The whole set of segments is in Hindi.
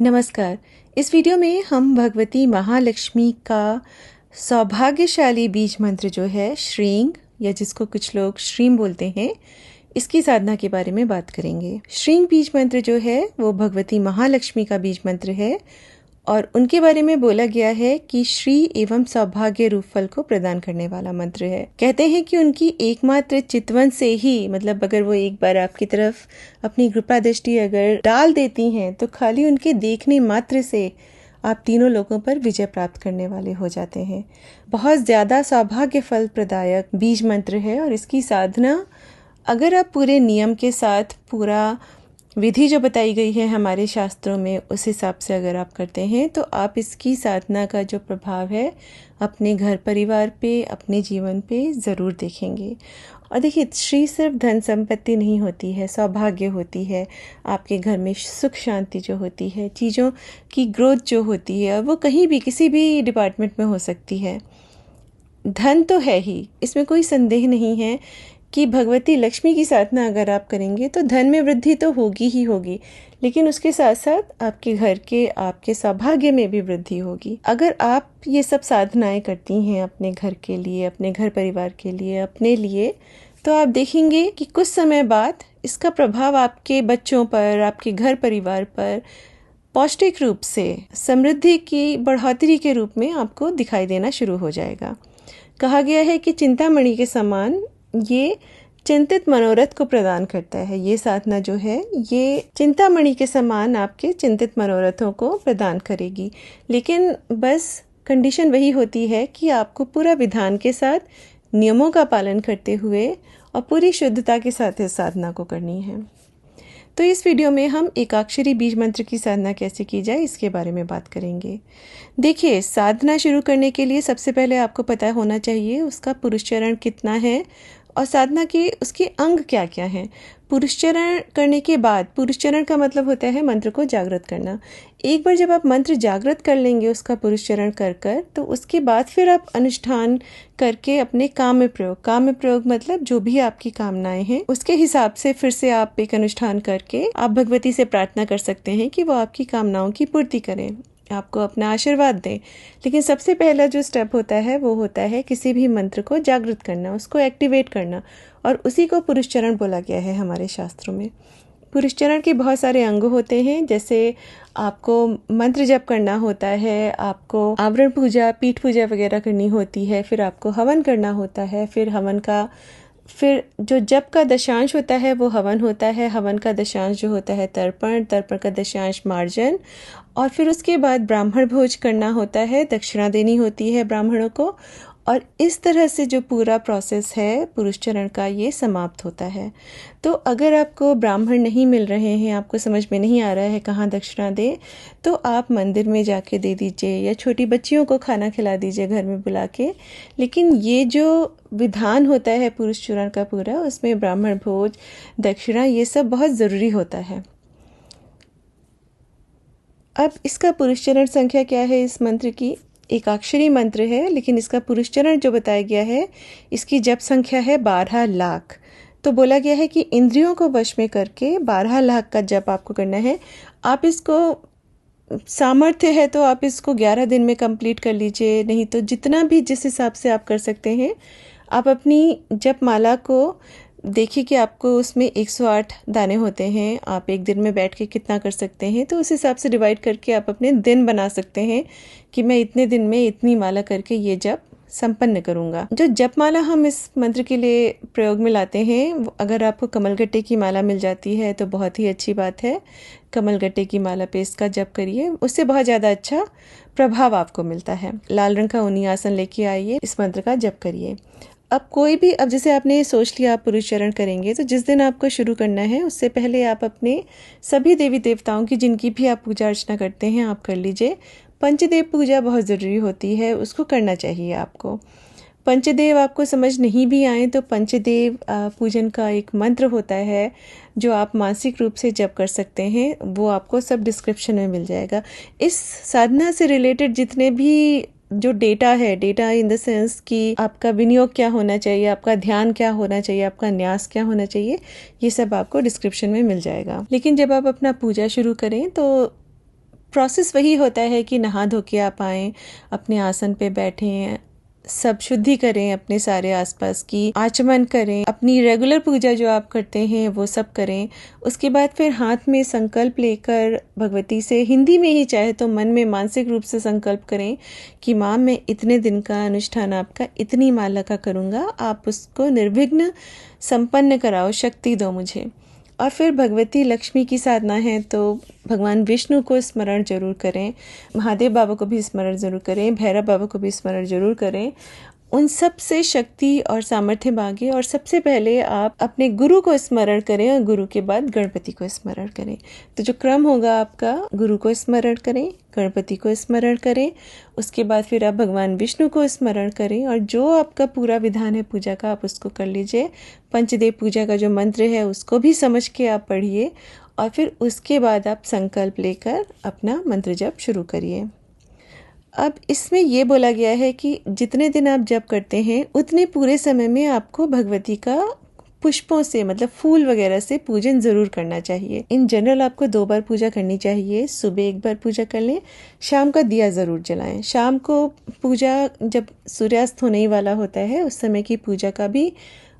नमस्कार। इस वीडियो में हम भगवती महालक्ष्मी का सौभाग्यशाली बीज मंत्र जो है श्रींग या जिसको कुछ लोग श्रीम बोलते हैं, इसकी साधना के बारे में बात करेंगे। श्रींग बीज मंत्र जो है वो भगवती महालक्ष्मी का बीज मंत्र है और उनके बारे में बोला गया है कि श्री एवं सौभाग्य रूप फल को प्रदान करने वाला मंत्र है। कहते हैं कि उनकी एकमात्र चितवन से ही, मतलब अगर वो एक बार आपकी तरफ अपनी कृपा दृष्टि अगर डाल देती हैं तो खाली उनके देखने मात्र से आप तीनों लोगों पर विजय प्राप्त करने वाले हो जाते हैं। बहुत ज्यादा सौभाग्य फल प्रदायक बीज मंत्र है और इसकी साधना अगर आप पूरे नियम के साथ, पूरा विधि जो बताई गई है हमारे शास्त्रों में, उस हिसाब से अगर आप करते हैं तो आप इसकी साधना का जो प्रभाव है अपने घर परिवार पे, अपने जीवन पे ज़रूर देखेंगे। और देखिए, श्री सिर्फ धन संपत्ति नहीं होती है, सौभाग्य होती है, आपके घर में सुख शांति जो होती है, चीज़ों की ग्रोथ जो होती है, वो कहीं भी किसी भी डिपार्टमेंट में हो सकती है। धन तो है ही, इसमें कोई संदेह नहीं है कि भगवती लक्ष्मी की साधना अगर आप करेंगे तो धन में वृद्धि तो होगी ही होगी, लेकिन उसके साथ साथ आपके घर के, आपके सौभाग्य में भी वृद्धि होगी। अगर आप ये सब साधनाएं करती हैं अपने घर के लिए, अपने घर परिवार के लिए, अपने लिए, तो आप देखेंगे कि कुछ समय बाद इसका प्रभाव आपके बच्चों पर, आपके घर परिवार पर पौष्टिक रूप से समृद्धि की बढ़ोतरी के रूप में आपको दिखाई देना शुरू हो जाएगा। कहा गया है कि चिंतामणि के समान ये चिंतित मनोरथ को प्रदान करता है। ये साधना जो है ये चिंतामणि के समान आपके चिंतित मनोरथों को प्रदान करेगी, लेकिन बस कंडीशन वही होती है कि आपको पूरा विधान के साथ, नियमों का पालन करते हुए और पूरी शुद्धता के साथ इस साधना को करनी है। तो इस वीडियो में हम एकाक्षरी बीज मंत्र की साधना कैसे की जाए इसके बारे में बात करेंगे। देखिए, साधना शुरू करने के लिए सबसे पहले आपको पता होना चाहिए उसका पुरुष चरण कितना है और साधना के उसके अंग क्या क्या हैं। पुरुष चरण करने के बाद, पुरुष चरण का मतलब होता है मंत्र को जागृत करना। एक बार जब आप मंत्र जागृत कर लेंगे उसका पुरुष चरण कर कर, तो उसके बाद फिर आप अनुष्ठान करके अपने काम में प्रयोग मतलब जो भी आपकी कामनाएं हैं उसके हिसाब से फिर से आप एक अनुष्ठान करके आप भगवती से प्रार्थना कर सकते हैं कि वो आपकी कामनाओं की पूर्ति करें, आपको अपना आशीर्वाद दें। लेकिन सबसे पहला जो स्टेप होता है वो होता है किसी भी मंत्र को जागृत करना, उसको एक्टिवेट करना, और उसी को पुरुष चरण बोला गया है हमारे शास्त्रों में। पुरुष चरण के बहुत सारे अंग होते हैं, जैसे आपको मंत्र जप करना होता है, आपको आवरण पूजा, पीठ पूजा वगैरह करनी होती है, फिर आपको हवन करना होता है, फिर जो जप का दशांश होता है वो हवन होता है, हवन का दशांश जो होता है तर्पण, तर्पण का दशांश मार्जन, और फिर उसके बाद ब्राह्मण भोज करना होता है, दक्षिणा देनी होती है ब्राह्मणों को। और इस तरह से जो पूरा प्रोसेस है पुरुष चरण का ये समाप्त होता है। तो अगर आपको ब्राह्मण नहीं मिल रहे हैं, आपको समझ में नहीं आ रहा है कहाँ दक्षिणा दे, तो आप मंदिर में जाके दे दीजिए या छोटी बच्चियों को खाना खिला दीजिए घर में बुला के। लेकिन ये जो विधान होता है पुरुष चरण का पूरा, उसमें ब्राह्मण भोज, दक्षिणा, ये सब बहुत ज़रूरी होता है। अब इसका पुरुष चरण संख्या क्या है इस मंत्र की? एकाक्षरी मंत्र है, लेकिन इसका पुरुष चरण जो बताया गया है इसकी जप संख्या है 12 लाख। तो बोला गया है कि इंद्रियों को वश में करके 12 लाख का जप आपको करना है। आप इसको, सामर्थ्य है तो आप इसको 11 दिन में कंप्लीट कर लीजिए, नहीं तो जितना भी जिस हिसाब से आप कर सकते हैं। आप अपनी जप माला को देखिए कि आपको उसमें 108 दाने होते हैं, आप एक दिन में बैठ के कितना कर सकते हैं, तो उस हिसाब से डिवाइड करके आप अपने दिन बना सकते हैं कि मैं इतने दिन में इतनी माला करके ये जप संपन्न करूंगा। जो जप माला हम इस मंत्र के लिए प्रयोग में लाते हैं, अगर आपको कमलगट्टे की माला मिल जाती है तो बहुत ही अच्छी बात है। कमलगट्टे की माला पे इसका जप करिए, उससे बहुत ज़्यादा अच्छा प्रभाव आपको मिलता है। लाल रंग का ऊनी आसन लेके आइए, इस मंत्र का जप करिए। अब कोई भी, अब जैसे आपने सोच लिया आप पुरुष चरण करेंगे, तो जिस दिन आपको शुरू करना है उससे पहले आप अपने सभी देवी देवताओं की, जिनकी भी आप पूजा अर्चना करते हैं, आप कर लीजिए। पंचदेव पूजा बहुत ज़रूरी होती है, उसको करना चाहिए आपको। पंचदेव आपको समझ नहीं भी आए तो पंचदेव पूजन का एक मंत्र होता है जो आप मानसिक रूप से जप कर सकते हैं, वो आपको सब डिस्क्रिप्शन में मिल जाएगा। इस साधना से रिलेटेड जितने भी जो डेटा है, डेटा इन द सेंस कि आपका विनियोग क्या होना चाहिए, आपका ध्यान क्या होना चाहिए, आपका न्यास क्या होना चाहिए, ये सब आपको डिस्क्रिप्शन में मिल जाएगा। लेकिन जब आप अपना पूजा शुरू करें तो प्रोसेस वही होता है कि नहा धो के आप आएँ, अपने आसन पे बैठें, सब शुद्धि करें, अपने सारे आसपास की आचमन करें, अपनी रेगुलर पूजा जो आप करते हैं वो सब करें। उसके बाद फिर हाथ में संकल्प लेकर भगवती से हिंदी में ही चाहे तो मन में मानसिक रूप से संकल्प करें कि माँ मैं इतने दिन का अनुष्ठान आपका इतनी माला का करूँगा, आप उसको निर्विघ्न संपन्न कराओ, शक्ति दो मुझे। और फिर भगवती लक्ष्मी की साधना है तो भगवान विष्णु को स्मरण जरूर करें, महादेव बाबा को भी स्मरण जरूर करें, भैरव बाबा को भी स्मरण जरूर करें। उन सब से शक्ति और सामर्थ्य मांगे और सबसे पहले आप अपने गुरु को स्मरण करें और गुरु के बाद गणपति को स्मरण करें। तो जो क्रम होगा आपका, गुरु को स्मरण करें, गणपति को स्मरण करें, उसके बाद फिर आप भगवान विष्णु को स्मरण करें और जो आपका पूरा विधान है पूजा का आप उसको कर लीजिए। पंचदेव पूजा का जो मंत्र है उसको भी समझ के आप पढ़िए और फिर उसके बाद आप संकल्प लेकर अपना मंत्र जप शुरू करिए। अब इसमें ये बोला गया है कि जितने दिन आप जप करते हैं उतने पूरे समय में आपको भगवती का पुष्पों से मतलब फूल वगैरह से पूजन जरूर करना चाहिए। इन जनरल आपको 2 बार पूजा करनी चाहिए, सुबह 1 बार पूजा कर लें, शाम का दिया जरूर जलाएं। शाम को पूजा जब सूर्यास्त होने ही वाला होता है उस समय की पूजा का भी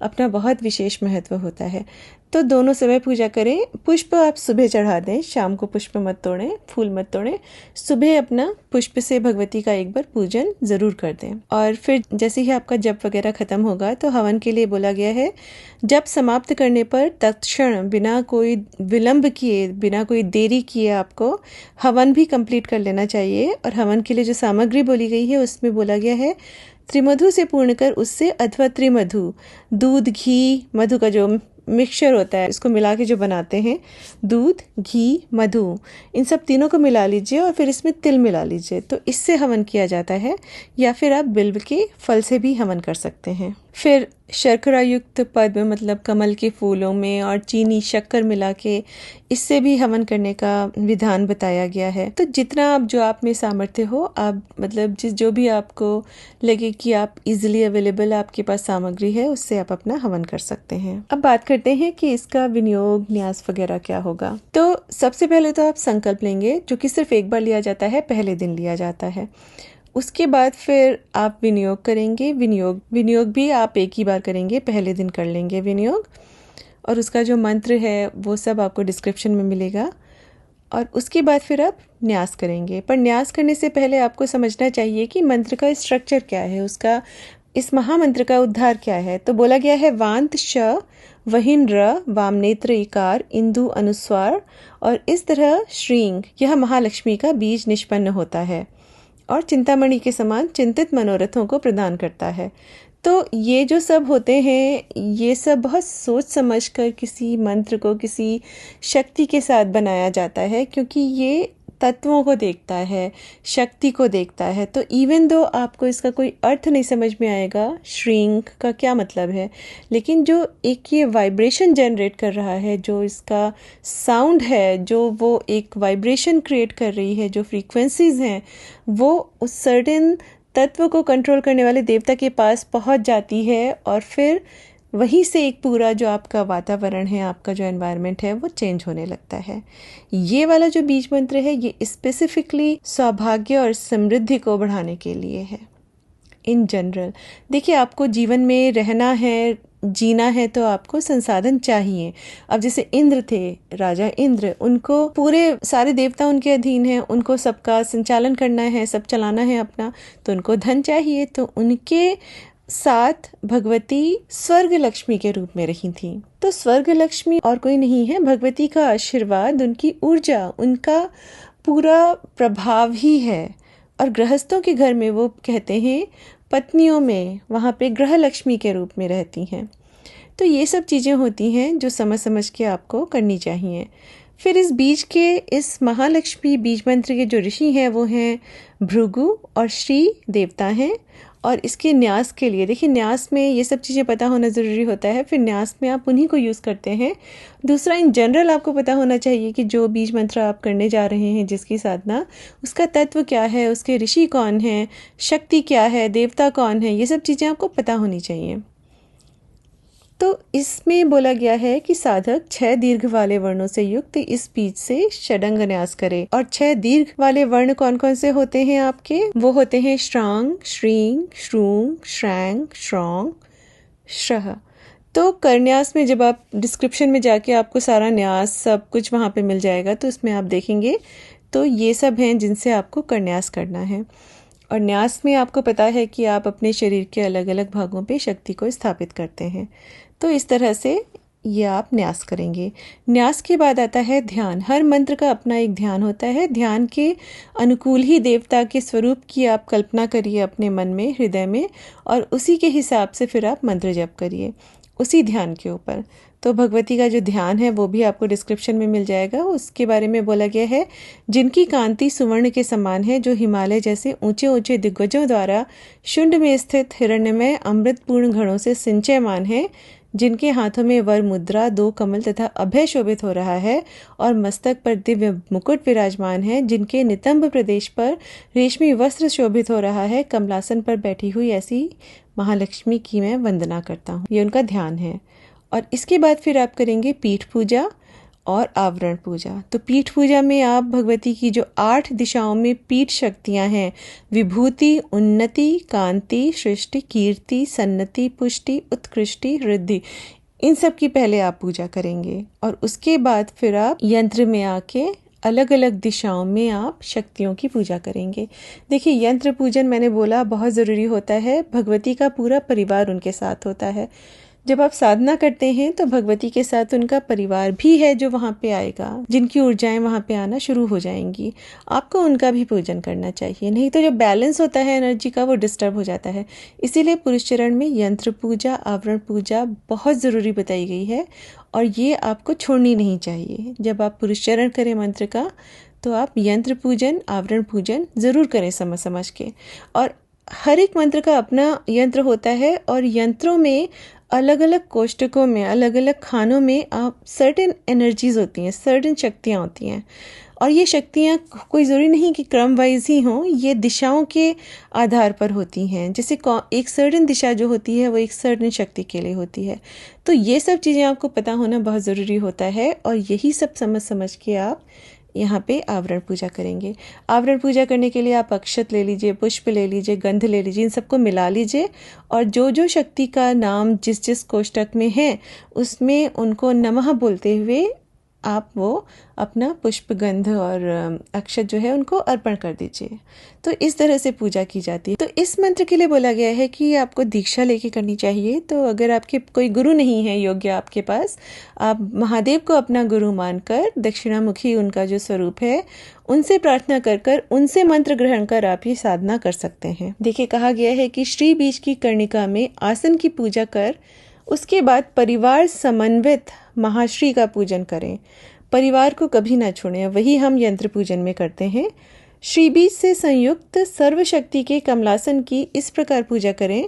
अपना बहुत विशेष महत्व होता है। तो दोनों समय पूजा करें। पुष्प आप सुबह चढ़ा दें, शाम को पुष्प मत तोड़ें, फूल मत तोड़ें। सुबह अपना पुष्प से भगवती का 1 बार पूजन जरूर कर दें। और फिर जैसे ही आपका जप वगैरह खत्म होगा तो हवन के लिए बोला गया है। जप समाप्त करने पर तत्क्षण बिना कोई विलंब किए, बिना कोई देरी किए आपको हवन भी कंप्लीट कर लेना चाहिए। और हवन के लिए जो सामग्री बोली गई है उसमें बोला गया है त्रिमधु से पूर्ण कर उससे अथवा त्रिमधु, दूध घी मधु का जो मिक्सचर होता है इसको मिला के जो बनाते हैं, दूध घी मधु, इन सब तीनों को मिला लीजिए और फिर इसमें तिल मिला लीजिए। तो इससे हवन किया जाता है। या फिर आप बिल्व के फल से भी हवन कर सकते हैं। फिर शर्करा युक्त पद्म मतलब कमल के फूलों में और चीनी शक्कर मिला के इससे भी हवन करने का विधान बताया गया है। तो जितना आप जो आप में सामर्थ्य हो आप मतलब जो भी आपको लगे कि आप इजीली अवेलेबल आपके पास सामग्री है उससे आप अपना हवन कर सकते हैं। अब बात करते हैं कि इसका विनियोग न्यास वगैरह क्या होगा। तो सबसे पहले तो आप संकल्प लेंगे जो कि सिर्फ 1 बार लिया जाता है, पहले दिन लिया जाता है। उसके बाद फिर आप विनियोग करेंगे। विनियोग भी आप 1 ही बार करेंगे, पहले दिन कर लेंगे विनियोग। और उसका जो मंत्र है वो सब आपको डिस्क्रिप्शन में मिलेगा। और उसके बाद फिर आप न्यास करेंगे। पर न्यास करने से पहले आपको समझना चाहिए कि मंत्र का स्ट्रक्चर क्या है, उसका इस महामंत्र का उद्धार क्या है। तो बोला गया है वांत श वहिन र वाम नेत्र इकार इंदु अनुस्वार। और इस तरह श्रींग यह महालक्ष्मी का बीज निष्पन्न होता है और चिंतामणि के समान चिंतित मनोरथों को प्रदान करता है। तो ये जो सब होते हैं ये सब बहुत सोच समझकर किसी मंत्र को किसी शक्ति के साथ बनाया जाता है, क्योंकि ये तत्वों को देखता है, शक्ति को देखता है। तो इवन दो आपको इसका कोई अर्थ नहीं समझ में आएगा श्रींग का क्या मतलब है, लेकिन जो एक ये वाइब्रेशन जनरेट कर रहा है, जो इसका साउंड है, जो वो एक वाइब्रेशन क्रिएट कर रही है, जो फ्रीक्वेंसीज हैं वो उस सर्टेन तत्व को कंट्रोल करने वाले देवता के पास पहुंच जाती है और फिर वहीं से एक पूरा जो आपका वातावरण है, आपका जो एनवायरनमेंट है वो चेंज होने लगता है। ये वाला जो बीज मंत्र है ये स्पेसिफिकली सौभाग्य और समृद्धि को बढ़ाने के लिए है। इन जनरल देखिए, आपको जीवन में रहना है, जीना है, तो आपको संसाधन चाहिए। अब जैसे इंद्र थे, राजा इंद्र, उनको पूरे सारे देवता उनके अधीन हैं, उनको सबका संचालन करना है, सब चलाना है अपना, तो उनको धन चाहिए। तो उनके साथ भगवती स्वर्ग लक्ष्मी के रूप में रही थी। तो स्वर्ग लक्ष्मी और कोई नहीं है, भगवती का आशीर्वाद, उनकी ऊर्जा, उनका पूरा प्रभाव ही है। और गृहस्थों के घर में वो कहते हैं पत्नियों में वहाँ पे ग्रह लक्ष्मी के रूप में रहती हैं। तो ये सब चीज़ें होती हैं जो समझ समझ के आपको करनी चाहिए। फिर इस बीज के, इस महालक्ष्मी बीज मंत्र के जो ऋषि हैं वो हैं भृगु और श्री देवता हैं। और इसके न्यास के लिए देखिए, न्यास में ये सब चीज़ें पता होना ज़रूरी होता है। फिर न्यास में आप उन्हीं को यूज़ करते हैं। दूसरा, इन जनरल आपको पता होना चाहिए कि जो बीज मंत्र आप करने जा रहे हैं, जिसकी साधना, उसका तत्व क्या है, उसके ऋषि कौन हैं, शक्ति क्या है, देवता कौन है, ये सब चीज़ें आपको पता होनी चाहिए। तो इसमें बोला गया है कि साधक 6 दीर्घ वाले वर्णों से युक्त इस बीज से षडंग न्यास करे। और 6 दीर्घ वाले वर्ण कौन कौन से होते हैं आपके? वो होते हैं श्रांग, श्रींग, श्रूंग, श्रैंग, श्रौंग, श्रह। तो करन्यास में जब आप डिस्क्रिप्शन में जाके आपको सारा न्यास सब कुछ वहाँ पे मिल जाएगा, तो उसमें आप देखेंगे तो ये सब हैं जिनसे आपको करन्यास करना है। और न्यास में आपको पता है कि आप अपने शरीर के अलग अलग भागों पे शक्ति को स्थापित करते हैं। तो इस तरह से ये आप न्यास करेंगे। न्यास के बाद आता है ध्यान। हर मंत्र का अपना एक ध्यान होता है। ध्यान के अनुकूल ही देवता के स्वरूप की आप कल्पना करिए अपने मन में, हृदय में, और उसी के हिसाब से फिर आप मंत्र जप करिए उसी ध्यान के ऊपर। तो भगवती का जो ध्यान है वो भी आपको डिस्क्रिप्शन में मिल जाएगा। उसके बारे में बोला गया है, जिनकी कांति सुवर्ण के समान है, जो हिमालय जैसे ऊंचे ऊंचे दिग्गजों द्वारा शुंड में स्थित हिरण्यमय अमृतपूर्ण घड़ों से सिंचयमान है, जिनके हाथों में वर मुद्रा, 2 कमल तथा अभय शोभित हो रहा है, और मस्तक पर दिव्य मुकुट विराजमान है, जिनके नितंब प्रदेश पर रेशमी वस्त्र शोभित हो रहा है। कमलासन पर बैठी हुई ऐसी महालक्ष्मी की मैं वंदना करता हूँ। ये उनका ध्यान है। और इसके बाद फिर आप करेंगे पीठ पूजा और आवरण पूजा। तो पीठ पूजा में आप भगवती की जो 8 दिशाओं में पीठ शक्तियां हैं, विभूति, उन्नति, कांति, सृष्टि, कीर्ति, सन्नति, पुष्टि, उत्कृष्टि, वृद्धि, इन सब की पहले आप पूजा करेंगे। और उसके बाद फिर आप यंत्र में आके अलग अलग दिशाओं में आप शक्तियों की पूजा करेंगे। देखिए, यंत्र पूजन मैंने बोला बहुत ज़रूरी होता है। भगवती का पूरा परिवार उनके साथ होता है। जब आप साधना करते हैं तो भगवती के साथ उनका परिवार भी है जो वहाँ पे आएगा, जिनकी ऊर्जाएं वहाँ पे आना शुरू हो जाएंगी। आपको उनका भी पूजन करना चाहिए, नहीं तो जो बैलेंस होता है एनर्जी का वो डिस्टर्ब हो जाता है। इसीलिए पुरुष चरण में यंत्र पूजा, आवरण पूजा बहुत ज़रूरी बताई गई है, और ये आपको छोड़नी नहीं चाहिए। जब आप पुरुष चरण करें मंत्र का, तो आप यंत्र पूजन, आवरण पूजन ज़रूर करें समझ समझ के। और हर एक मंत्र का अपना यंत्र होता है, और यंत्रों में अलग अलग कोष्टकों में, अलग अलग खानों में आप सर्टेन एनर्जीज होती हैं, सर्टेन शक्तियाँ होती हैं। और ये शक्तियाँ कोई ज़रूरी नहीं कि क्रम वाइज ही हों, ये दिशाओं के आधार पर होती हैं। जैसे एक सर्टेन दिशा जो होती है वो एक सर्टेन शक्ति के लिए होती है। तो ये सब चीज़ें आपको पता होना बहुत ज़रूरी होता है, और यही सब समझ समझ के आप यहाँ पे आवरण पूजा करेंगे। आवरण पूजा करने के लिए आप अक्षत ले लीजिए, पुष्प ले लीजिए, गंध ले लीजिए, इन सबको मिला लीजिए, और जो जो शक्ति का नाम जिस जिस कोष्टक में है उसमें उनको नमः बोलते हुए आप वो अपना पुष्प, गंध और अक्षत जो है उनको अर्पण कर दीजिए। तो इस तरह से पूजा की जाती है। तो इस मंत्र के लिए बोला गया है कि आपको दीक्षा लेके करनी चाहिए। तो अगर आपके कोई गुरु नहीं है योग्य आपके पास, आप महादेव को अपना गुरु मानकर दक्षिणामुखी उनका जो स्वरूप है उनसे प्रार्थना कर कर उनसे मंत्र ग्रहण कर आप ये साधना कर सकते हैं। देखिए, कहा गया है कि श्री बीज की कर्णिका में आसन की पूजा कर उसके बाद परिवार समन्वित महाश्री का पूजन करें। परिवार को कभी ना छोड़ें, वही हम यंत्र पूजन में करते हैं। श्री बीज से संयुक्त सर्वशक्ति के कमलासन की इस प्रकार पूजा करें।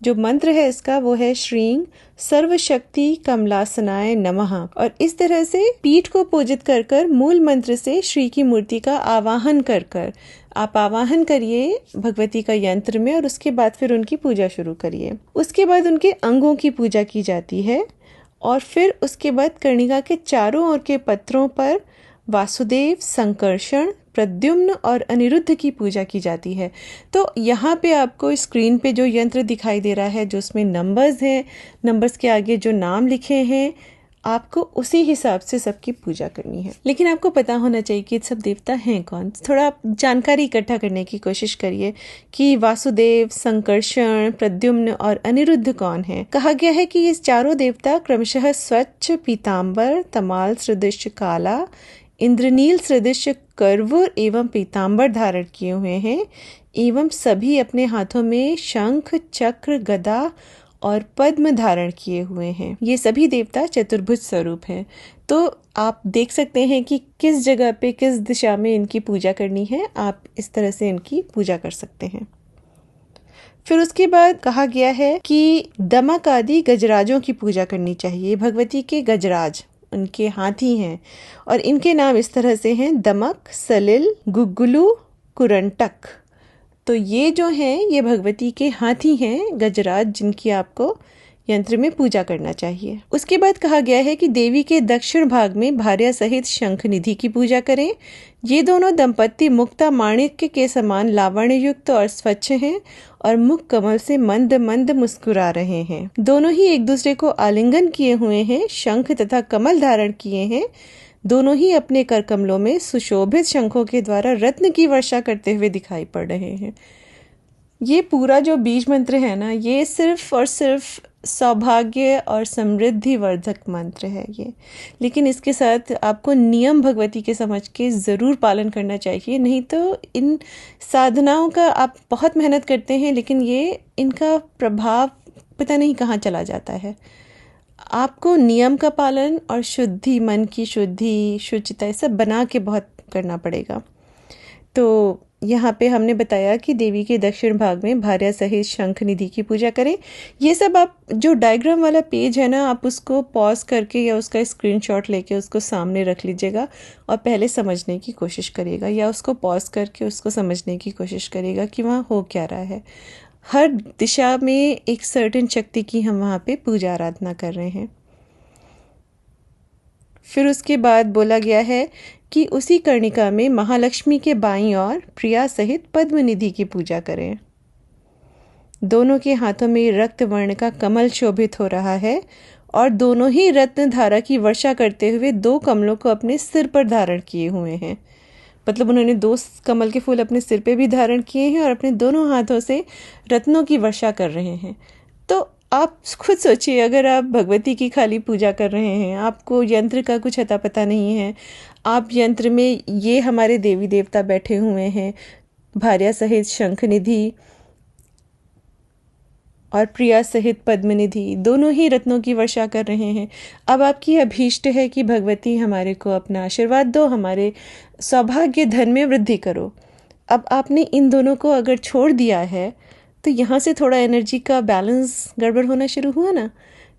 जो मंत्र है इसका वो है श्रीं सर्वशक्ति कमलासनाय नमः। और इस तरह से पीठ को पूजित कर कर मूल मंत्र से श्री की मूर्ति का आवाहन कर कर आप आवाहन करिए भगवती का यंत्र में, और उसके बाद फिर उनकी पूजा शुरू करिए। उसके बाद उनके अंगों की पूजा की जाती है, और फिर उसके बाद कर्णिका के चारों ओर के पत्रों पर वासुदेव, संकर्षण, प्रद्युम्न और अनिरुद्ध की पूजा की जाती है। तो यहाँ पे आपको स्क्रीन पे जो यंत्र दिखाई दे रहा है, जो उसमें नंबर्स हैं, नंबर्स के आगे जो नाम लिखे हैं, आपको उसी हिसाब से सबकी पूजा करनी है। लेकिन आपको पता होना चाहिए कि सब देवता हैं कौन। थोड़ा जानकारी इकट्ठा करने की कोशिश करिए कि वासुदेव, संकर्षण, प्रद्युम्न और अनिरुद्ध कौन है। कहा गया है कि ये चारों देवता क्रमशः स्वच्छ पीताम्बर, तमाल सदृश काला, इंद्रनील सदृश कर्वूर एवं पीताम्बर धारण किए हुए हैं, एवं सभी अपने हाथों में शंख, चक्र, गदा और पद्म धारण किए हुए हैं। ये सभी देवता चतुर्भुज स्वरूप हैं। तो आप देख सकते हैं कि किस जगह पे, किस दिशा में इनकी पूजा करनी है। आप इस तरह से इनकी पूजा कर सकते हैं। फिर उसके बाद कहा गया है कि दमक आदि गजराजों की पूजा करनी चाहिए। भगवती के गजराज उनके हाथी हैं, और इनके नाम इस तरह से हैं: दमक, सलिल, गुग्गुलू, कुरंटक। तो ये जो हैं ये भगवती के हाथी हैं, गजराज, जिनकी आपको यंत्र में पूजा करना चाहिए। उसके बाद कहा गया है कि देवी के दक्षिण भाग में भार्या सहित शंख निधि की पूजा करें। ये दोनों दंपत्ति मुक्ता माणिक्य के समान लावण्य युक्त और स्वच्छ हैं और मुख कमल से मंद मंद मुस्कुरा रहे हैं। दोनों ही एक दूसरे को आलिंगन किए हुए हैं, शंख तथा कमल धारण किए हैं। दोनों ही अपने कर कमलों में सुशोभित शंखों के द्वारा रत्न की वर्षा करते हुए दिखाई पड़ रहे हैं। ये पूरा जो बीज मंत्र है ना, ये सिर्फ और सिर्फ सौभाग्य और समृद्धि वर्धक मंत्र है ये। लेकिन इसके साथ आपको नियम भगवती के समझ के ज़रूर पालन करना चाहिए, नहीं तो इन साधनाओं का आप बहुत मेहनत करते हैं लेकिन ये इनका प्रभाव पता नहीं कहाँ चला जाता है। आपको नियम का पालन और शुद्धि, मन की शुद्धि, शुचिता सब बना के बहुत करना पड़ेगा। तो यहाँ पे हमने बताया कि देवी के दक्षिण भाग में भार्या सहित शंख निधि की पूजा करें। ये सब आप जो डायग्राम वाला पेज है ना, आप उसको पॉज करके या उसका स्क्रीनशॉट लेके उसको सामने रख लीजिएगा और पहले समझने की कोशिश करिएगा, या उसको पॉज करके उसको समझने की कोशिश करिएगा कि वहाँ हो क्या रहा है। हर दिशा में एक सर्टेन शक्ति की हम वहाँ पे पूजा आराधना कर रहे हैं। फिर उसके बाद बोला गया है कि उसी कर्णिका में महालक्ष्मी के बाईं ओर प्रिया सहित पद्म निधि की पूजा करें। दोनों के हाथों में रक्त वर्ण का कमल शोभित हो रहा है और दोनों ही रत्न धारा की वर्षा करते हुए 2 कमलों को अपने सिर पर धारण किए हुए हैं। मतलब उन्होंने 2 कमल के फूल अपने सिर पे भी धारण किए हैं और अपने दोनों हाथों से रत्नों की वर्षा कर रहे हैं। तो आप खुद सोचिए, अगर आप भगवती की खाली पूजा कर रहे हैं, आपको यंत्र का कुछ अता पता नहीं है, आप यंत्र में ये हमारे देवी देवता बैठे हुए हैं, भार्या सहित शंख निधि और प्रिया सहित पद्म निधि, दोनों ही रत्नों की वर्षा कर रहे हैं। अब आपकी अभीष्ट है कि भगवती हमारे को अपना आशीर्वाद दो, हमारे सौभाग्य धन में वृद्धि करो। अब आपने इन दोनों को अगर छोड़ दिया है तो यहाँ से थोड़ा एनर्जी का बैलेंस गड़बड़ होना शुरू हुआ ना।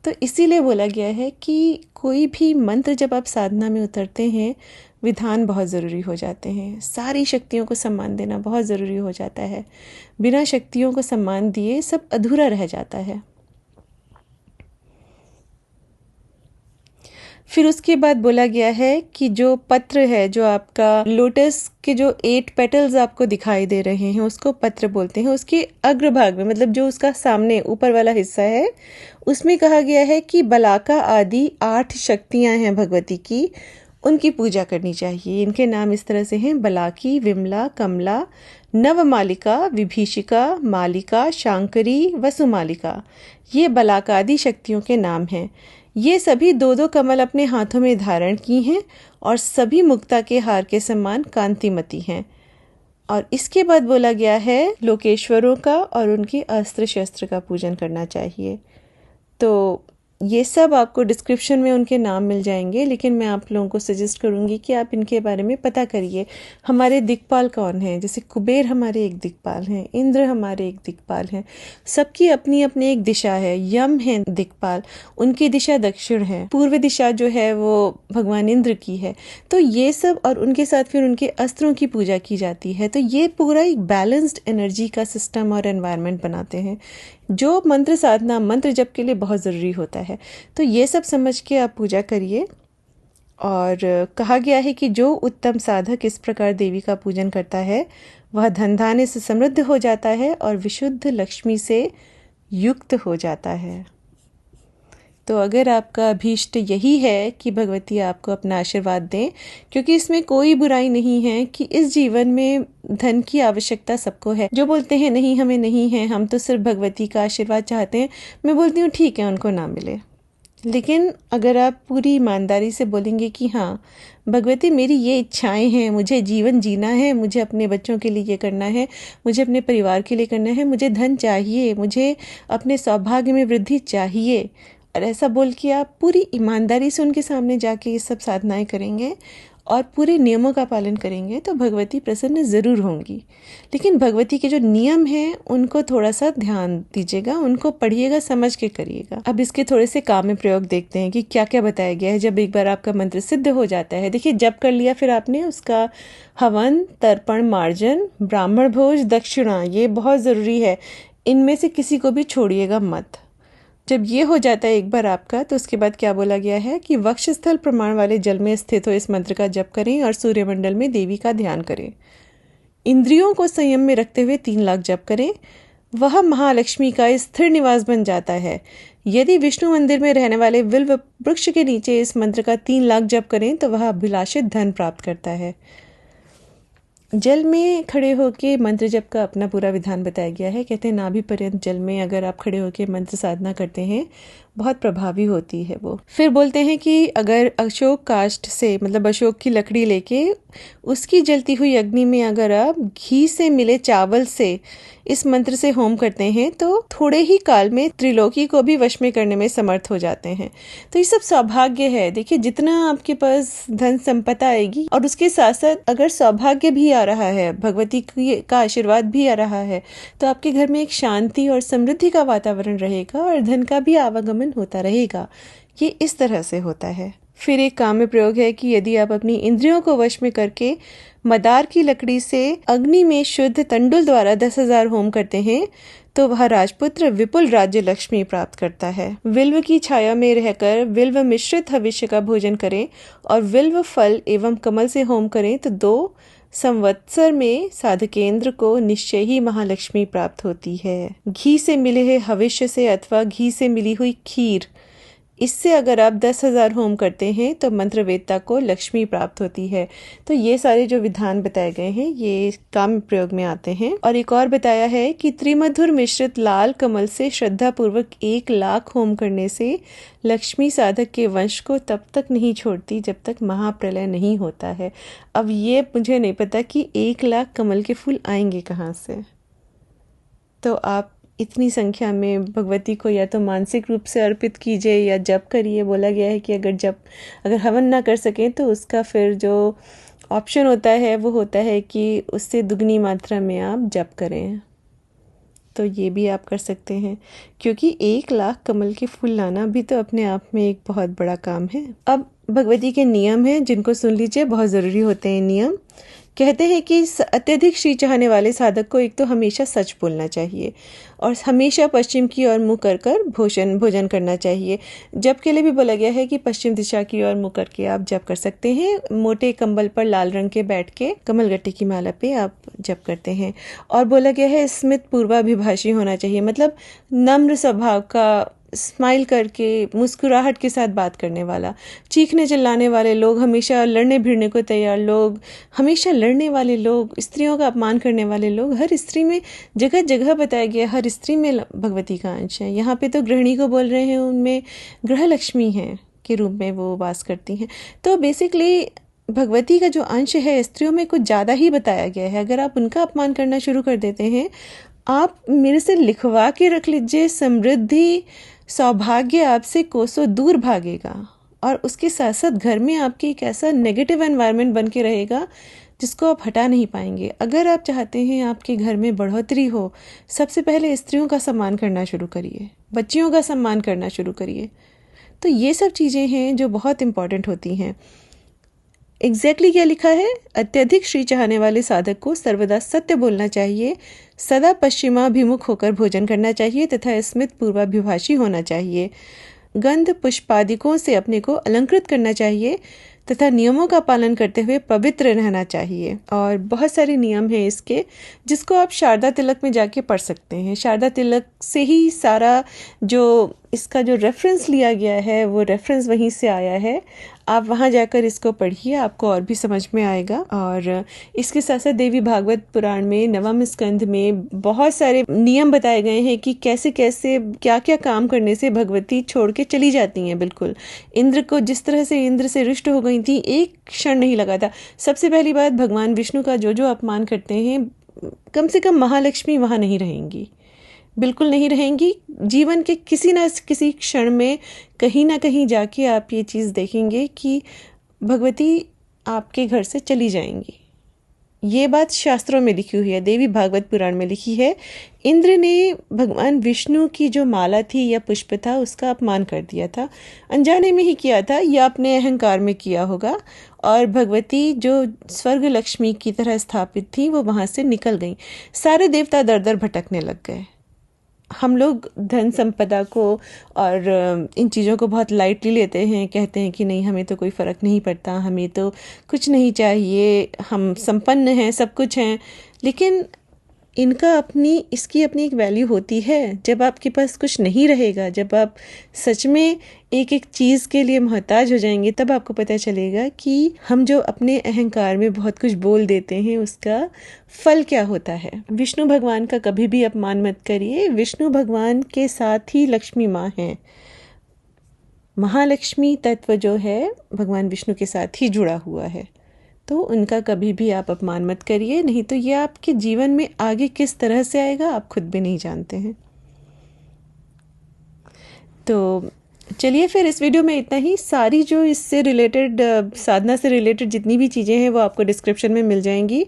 तो इसीलिए बोला गया है कि कोई भी मंत्र जब आप साधना में उतरते हैं, विधान बहुत ज़रूरी हो जाते हैं। सारी शक्तियों को सम्मान देना बहुत ज़रूरी हो जाता है। बिना शक्तियों को सम्मान दिए सब अधूरा रह जाता है। फिर उसके बाद बोला गया है कि जो पत्र है, जो आपका लोटस के जो 8 पेटल्स आपको दिखाई दे रहे हैं, उसको पत्र बोलते हैं। उसके अग्रभाग में, मतलब जो उसका सामने ऊपर वाला हिस्सा है, उसमें कहा गया है कि बलाका आदि 8 शक्तियां हैं भगवती की, उनकी पूजा करनी चाहिए। इनके नाम इस तरह से हैं: बलाकी, विमला, कमला, नवमालिका, विभीषिका, मालिका, शांकरी, वसुमालिका। ये बलाकादि शक्तियों के नाम हैं। ये सभी 2-2 कमल अपने हाथों में धारण की हैं और सभी मुक्ता के हार के समान कांतिमती हैं। और इसके बाद बोला गया है लोकेश्वरों का और उनके अस्त्र शस्त्र का पूजन करना चाहिए। तो ये सब आपको डिस्क्रिप्शन में उनके नाम मिल जाएंगे, लेकिन मैं आप लोगों को सजेस्ट करूंगी कि आप इनके बारे में पता करिए। हमारे दिक्पाल कौन हैं? जैसे कुबेर हमारे एक दिक्पाल हैं, इंद्र हमारे एक दिक्पाल हैं। सबकी अपनी अपनी एक दिशा है। यम है दिक्पाल, उनकी दिशा दक्षिण है। पूर्व दिशा जो है वो भगवान इंद्र की है। तो ये सब, और उनके साथ फिर उनके अस्त्रों की पूजा की जाती है। तो ये पूरा एक बैलेंस्ड एनर्जी का सिस्टम और एनवायरनमेंट बनाते हैं, जो मंत्र साधना, मंत्र जप के लिए बहुत ज़रूरी होता है। तो ये सब समझ के आप पूजा करिए। और कहा गया है कि जो उत्तम साधक इस प्रकार देवी का पूजन करता है, वह धन धान्य से समृद्ध हो जाता है और विशुद्ध लक्ष्मी से युक्त हो जाता है। तो अगर आपका अभीष्ट यही है कि भगवती आपको अपना आशीर्वाद दें, क्योंकि इसमें कोई बुराई नहीं है कि इस जीवन में धन की आवश्यकता सबको है। जो बोलते हैं नहीं हमें नहीं है, हम तो सिर्फ भगवती का आशीर्वाद चाहते हैं, मैं बोलती हूँ ठीक है, उनको ना मिले। लेकिन अगर आप पूरी ईमानदारी से बोलेंगे कि हाँ भगवती मेरी ये इच्छाएं हैं, मुझे जीवन जीना है, मुझे अपने बच्चों के लिए ये करना है, मुझे अपने परिवार के लिए करना है, मुझे धन चाहिए, मुझे अपने सौभाग्य में वृद्धि चाहिए, और ऐसा बोल के आप पूरी ईमानदारी से उनके सामने जाके ये सब साधनाएं करेंगे और पूरे नियमों का पालन करेंगे, तो भगवती प्रसन्न ज़रूर होंगी। लेकिन भगवती के जो नियम हैं उनको थोड़ा सा ध्यान दीजिएगा, उनको पढ़िएगा, समझ के करिएगा। अब इसके थोड़े से काम में प्रयोग देखते हैं कि क्या क्या बताया गया है जब एक बार आपका मंत्र सिद्ध हो जाता है। देखिए, जप कर लिया, फिर आपने उसका हवन, तर्पण, मार्जन, ब्राह्मण भोज, दक्षिणा, ये बहुत ज़रूरी है। इनमें से किसी को भी छोड़िएगा मत। जब ये हो जाता है एक बार आपका, तो उसके बाद क्या बोला गया है कि वक्षस्थल प्रमाण वाले जल में स्थित हो इस मंत्र का जप करें और सूर्यमंडल में देवी का ध्यान करें। इंद्रियों को संयम में रखते हुए 3 लाख जप करें, वह महालक्ष्मी का स्थिर निवास बन जाता है। यदि विष्णु मंदिर में रहने वाले विल्व वृक्ष के नीचे इस मंत्र का 3 लाख जप करें तो वह अभिलाषित धन प्राप्त करता है। जल में खड़े होके मंत्र जप का अपना पूरा विधान बताया गया है। कहते हैं नाभि पर्यंत जल में अगर आप खड़े होके मंत्र साधना करते हैं बहुत प्रभावी होती है वो। फिर बोलते हैं कि अगर अशोक काष्ठ से, मतलब अशोक की लकड़ी लेके उसकी जलती हुई अग्नि में अगर आप घी से मिले चावल से इस मंत्र से होम करते हैं तो थोड़े ही काल में त्रिलोकी को भी वश में करने में समर्थ हो जाते हैं। तो ये सब सौभाग्य है। देखिए, जितना आपके पास धन संपदा आएगी और उसके साथ साथ अगर सौभाग्य भी आ रहा है, भगवती का आशीर्वाद भी आ रहा है, तो आपके घर में एक शांति और समृद्धि का वातावरण रहेगा और धन का भी आवागमन होता रहेगा। ये इस तरह से होता है। फिर एक काम्य प्रयोग है कि यदि आप अपनी इंद्रियों को वश में करके मदार की लकड़ी से अग्नि में शुद्ध तंडुल द्वारा 10,000 होम करते हैं तो वह राजपुत्र विपुल राज्य लक्ष्मी प्राप्त करता है। विल्व की छाया में रहकर विल्व मिश्रित हविष्य का भोजन करें और विल्व फल एवं कमल से होम करें तो 2 संवत्सर में साधकेंद्र को निश्चय ही महालक्ष्मी प्राप्त होती है। घी से मिले हुए हविष्य से अथवा घी से मिली हुई खीर, इससे अगर आप 10,000 होम करते हैं तो मंत्रवेदता को लक्ष्मी प्राप्त होती है। तो ये सारे जो विधान बताए गए हैं ये काम प्रयोग में आते हैं। और एक और बताया है कि त्रिमधुर मिश्रित लाल कमल से श्रद्धा पूर्वक 1 लाख होम करने से लक्ष्मी साधक के वंश को तब तक नहीं छोड़ती जब तक महाप्रलय नहीं होता है। अब ये मुझे नहीं पता कि 1 लाख कमल के फूल आएंगे कहाँ से। तो आप इतनी संख्या में भगवती को या तो मानसिक रूप से अर्पित कीजिए या जप करिए। बोला गया है कि अगर हवन ना कर सकें तो उसका फिर जो ऑप्शन होता है वो होता है कि उससे दुगनी मात्रा में आप जप करें। तो ये भी आप कर सकते हैं, क्योंकि 1 लाख कमल के फूल लाना भी तो अपने आप में एक बहुत बड़ा काम है। अब भगवती के नियम हैं जिनको सुन लीजिए, बहुत ज़रूरी होते हैं नियम। कहते हैं कि अत्यधिक श्री चाहने वाले साधक को एक तो हमेशा सच बोलना चाहिए और हमेशा पश्चिम की ओर मुँह कर भोजन करना चाहिए। जप के लिए भी बोला गया है कि पश्चिम दिशा की ओर मुँह करके आप जप कर सकते हैं। मोटे कंबल पर लाल रंग के बैठ के कमलगट्टे की माला पे आप जप करते हैं। और बोला गया है स्मित पूर्वाभिभाषी होना चाहिए, मतलब नम्र स्वभाव का, स्माइल करके मुस्कुराहट के साथ बात करने वाला। चीखने चिल्लाने वाले लोग, हमेशा लड़ने भिड़ने को तैयार लोग, हमेशा लड़ने वाले लोग, स्त्रियों का अपमान करने वाले लोग, हर स्त्री में जगह जगह बताया गया, हर स्त्री में भगवती का अंश है। यहाँ पे तो गृहिणी को बोल रहे हैं, उनमें गृह लक्ष्मी है के रूप में वो वास करती हैं। तो बेसिकली भगवती का जो अंश है स्त्रियों में कुछ ज़्यादा ही बताया गया है। अगर आप उनका अपमान करना शुरू कर देते हैं, आप मेरे से लिखवा के रख लीजिए, समृद्धि सौभाग्य आपसे कोसों दूर भागेगा और उसके साथ साथ घर में आपकी एक ऐसा नेगेटिव एनवायरनमेंट बन के रहेगा जिसको आप हटा नहीं पाएंगे। अगर आप चाहते हैं आपके घर में बढ़ोतरी हो, सबसे पहले स्त्रियों का सम्मान करना शुरू करिए, बच्चियों का सम्मान करना शुरू करिए। तो ये सब चीज़ें हैं जो बहुत इम्पॉर्टेंट होती हैं। एग्जैक्टली क्या लिखा है? अत्यधिक श्री चाहने वाले साधक को सर्वदा सत्य बोलना चाहिए, सदा पश्चिमाभिमुख होकर भोजन करना चाहिए तथा स्मित पूर्वाभिभाषी होना चाहिए। गंध पुष्पादिकों से अपने को अलंकृत करना चाहिए तथा नियमों का पालन करते हुए पवित्र रहना चाहिए। और बहुत सारे नियम हैं इसके, जिसको आप शारदा तिलक में जाके पढ़ सकते हैं। शारदा तिलक से ही सारा जो इसका जो रेफरेंस लिया गया है वो रेफरेंस वहीं से आया है। आप वहाँ जाकर इसको पढ़िए, आपको और भी समझ में आएगा। और इसके साथ साथ देवी भागवत पुराण में 9वें स्कंध में बहुत सारे नियम बताए गए हैं कि कैसे कैसे क्या क्या काम करने से भगवती छोड़ के चली जाती हैं। बिल्कुल इंद्र को जिस तरह से इंद्र से रुष्ट हो गई थी, एक क्षण नहीं लगा था। सबसे पहली बात, भगवान विष्णु का जो अपमान करते हैं, कम से कम महालक्ष्मी वहाँ नहीं रहेंगी, बिल्कुल नहीं रहेंगी। जीवन के किसी न किसी क्षण में कहीं ना कहीं जाके आप ये चीज़ देखेंगे कि भगवती आपके घर से चली जाएंगी। ये बात शास्त्रों में लिखी हुई है, देवी भागवत पुराण में लिखी है। इंद्र ने भगवान विष्णु की जो माला थी या पुष्प था उसका अपमान कर दिया था, अनजाने में ही किया था या अपने अहंकार में किया होगा। और भगवती जो स्वर्ग लक्ष्मी की तरह स्थापित थी वो वहाँ से निकल गई। सारे देवता दर दर भटकने लग गए। हम लोग धन संपदा को और इन चीज़ों को बहुत लाइटली लेते हैं, कहते हैं कि नहीं हमें तो कोई फ़र्क नहीं पड़ता, हमें तो कुछ नहीं चाहिए, हम संपन्न हैं, सब कुछ हैं। लेकिन इसकी अपनी एक वैल्यू होती है। जब आपके पास कुछ नहीं रहेगा, जब आप सच में एक एक चीज़ के लिए मोहताज हो जाएंगे, तब आपको पता चलेगा कि हम जो अपने अहंकार में बहुत कुछ बोल देते हैं उसका फल क्या होता है। विष्णु भगवान का कभी भी अपमान मत करिए। विष्णु भगवान के साथ ही लक्ष्मी माँ हैं। महालक्ष्मी तत्व जो है भगवान विष्णु के साथ ही जुड़ा हुआ है, तो उनका कभी भी आप अपमान मत करिए, नहीं तो ये आपके जीवन में आगे किस तरह से आएगा आप खुद भी नहीं जानते हैं। तो चलिए फिर इस वीडियो में इतना ही। सारी जो इससे रिलेटेड साधना से रिलेटेड जितनी भी चीज़ें हैं वो आपको डिस्क्रिप्शन में मिल जाएंगी,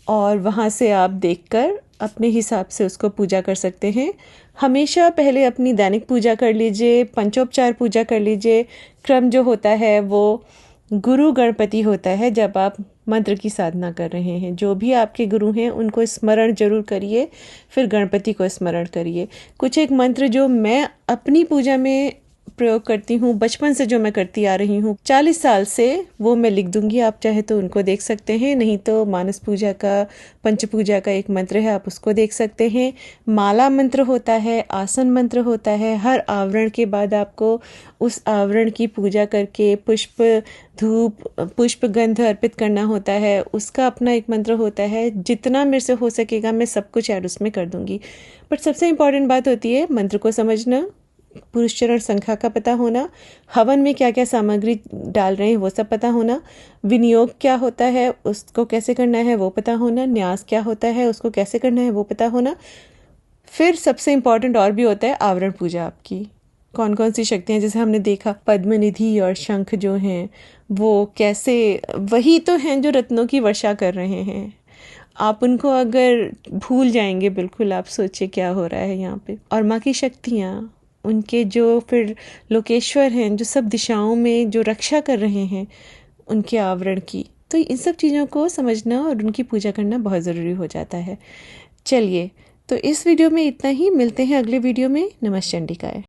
और वहाँ से आप देखकर अपने हिसाब से उसको पूजा कर सकते हैं। हमेशा पहले अपनी दैनिक पूजा कर लीजिए, पंचोपचार पूजा कर लीजिए। क्रम जो होता है वो गुरु गणपति होता है। जब आप मंत्र की साधना कर रहे हैं, जो भी आपके गुरु हैं उनको स्मरण जरूर करिए, फिर गणपति को स्मरण करिए। कुछ एक मंत्र जो मैं अपनी पूजा में प्रयोग करती हूँ, बचपन से जो मैं करती आ रही हूँ 40 साल से, वो मैं लिख दूंगी, आप चाहे तो उनको देख सकते हैं, नहीं तो मानस पूजा का, पंच पूजा का एक मंत्र है, आप उसको देख सकते हैं। माला मंत्र होता है, आसन मंत्र होता है। हर आवरण के बाद आपको उस आवरण की पूजा करके पुष्प धूप पुष्प गंध अर्पित करना होता है। उसका अपना एक मंत्र होता है। जितना मेरे से हो सकेगा मैं सब कुछ ऐड उसमें कर दूंगी, बट सबसे इम्पॉर्टेंट बात होती है मंत्र को समझना, पुरुष चरण संख्या का पता होना, हवन में क्या क्या सामग्री डाल रहे हैं वो सब पता होना, विनियोग क्या होता है उसको कैसे करना है वो पता होना, न्यास क्या होता है उसको कैसे करना है वो पता होना। फिर सबसे इम्पॉर्टेंट और भी होता है आवरण पूजा। आपकी कौन कौन सी शक्तियाँ, जैसे हमने देखा पद्मनिधि और शंख जो हैं वो कैसे, वही तो हैं जो रत्नों की वर्षा कर रहे हैं। आप उनको अगर भूल जाएंगे बिल्कुल, आप सोचिए क्या हो रहा है यहाँ पे। और माँ की शक्तियाँ, उनके जो फिर लोकेश्वर हैं जो सब दिशाओं में जो रक्षा कर रहे हैं उनके आवरण की, तो इन सब चीज़ों को समझना और उनकी पूजा करना बहुत ज़रूरी हो जाता है। चलिए, तो इस वीडियो में इतना ही। मिलते हैं अगले वीडियो में। नमस्ते चंडिकाय।